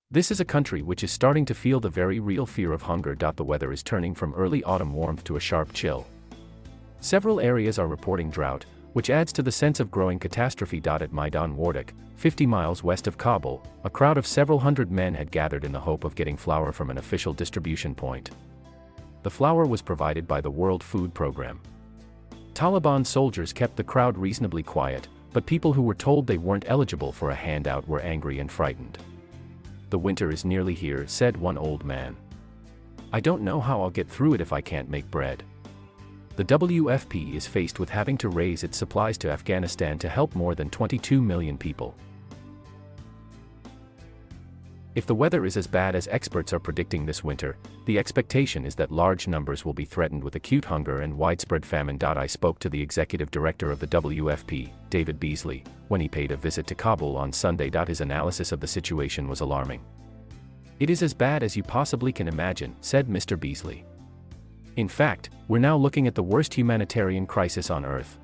This is a country which is starting to feel the very real fear of hunger. The weather is turning from early autumn warmth to a sharp chill. Several areas are reporting drought, which adds to the sense of growing catastrophe. At Maidan Wardak, 50 miles west of Kabul, a crowd of several hundred men had gathered in the hope of getting flour from an official distribution point. The flour was provided by the World Food Programme. Taliban soldiers kept the crowd reasonably quiet, but people who were told they weren't eligible for a handout were angry and frightened. "The winter is nearly here," said one old man. "I don't know how I'll get through it if I can't make bread." The WFP is faced with having to raise its supplies to Afghanistan to help more than 22 million people. If the weather is as bad as experts are predicting this winter, the expectation is that large numbers will be threatened with acute hunger and widespread famine. I spoke to the executive director of the WFP, David Beasley, when he paid a visit to Kabul on Sunday. His analysis of the situation was alarming. "It is as bad as you possibly can imagine," said Mr. Beasley. "In fact, we're now looking at the worst humanitarian crisis on Earth.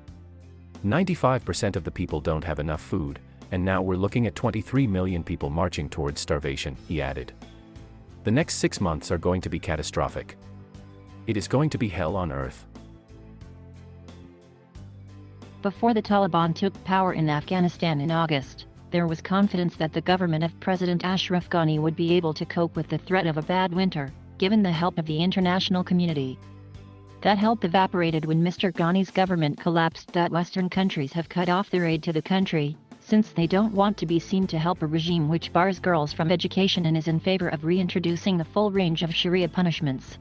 95% of the people don't have enough food, and now we're looking at 23 million people marching towards starvation," he added. "The next 6 months are going to be catastrophic. It is going to be hell on earth." Before the Taliban took power in Afghanistan in August, there was confidence that the government of President Ashraf Ghani would be able to cope with the threat of a bad winter, given the help of the international community. That help evaporated when Mr. Ghani's government collapsed. Western countries have cut off their aid to the country, since they don't want to be seen to help a regime which bars girls from education and is in favor of reintroducing the full range of Sharia punishments.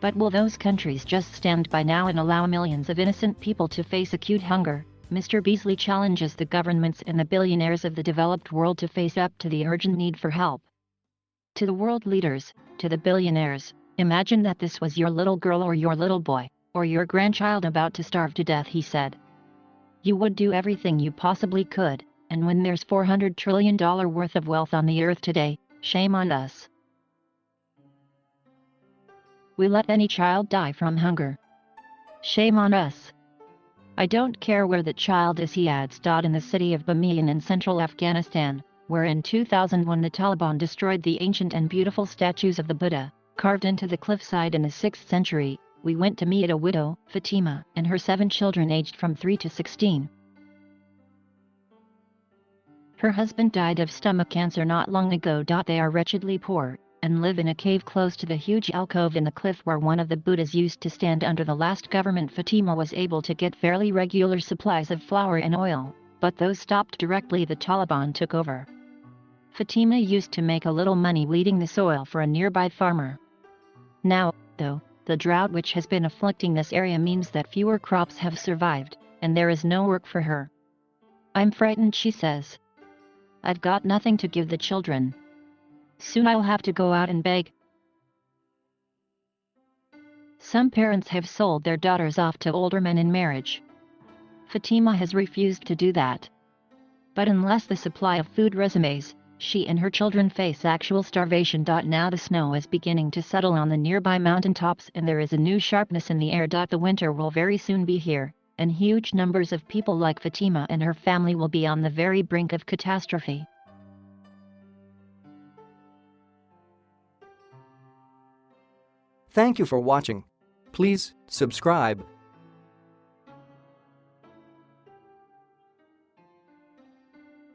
But will those countries just stand by now and allow millions of innocent people to face acute hunger? Mr. Beasley challenges the governments and the billionaires of the developed world to face up to the urgent need for help. To the world leaders, to the billionaires, imagine that this was your little girl or your little boy, or your grandchild about to starve to death, he said. You would do everything you possibly could, and when there's $400 trillion worth of wealth on the earth today, shame on us. We let any child die from hunger. Shame on us. I don't care where the child is, he adds. In the city of Bamiyan in central Afghanistan, where in 2001 the Taliban destroyed the ancient and beautiful statues of the Buddha, carved into the cliffside in the 6th century, we went to meet a widow, Fatima, and her 7 children aged from 3 to 16. Her husband died of stomach cancer not long ago. They are wretchedly poor, and live in a cave close to the huge alcove in the cliff where one of the Buddhas used to stand. Under the last government, Fatima was able to get fairly regular supplies of flour and oil, but those stopped directly the Taliban took over. Fatima used to make a little money weeding the soil for a nearby farmer. Now, though, the drought which has been afflicting this area means that fewer crops have survived, and there is no work for her. I'm frightened, she says. I've got nothing to give the children. Soon I'll have to go out and beg. Some parents have sold their daughters off to older men in marriage. Fatima has refused to do that. But unless the supply of food resumes, she and her children face actual starvation. Now the snow is beginning to settle on the nearby mountaintops and there is a new sharpness in the air. The winter will very soon be here, and huge numbers of people like Fatima and her family will be on the very brink of catastrophe. Thank you for watching. Please subscribe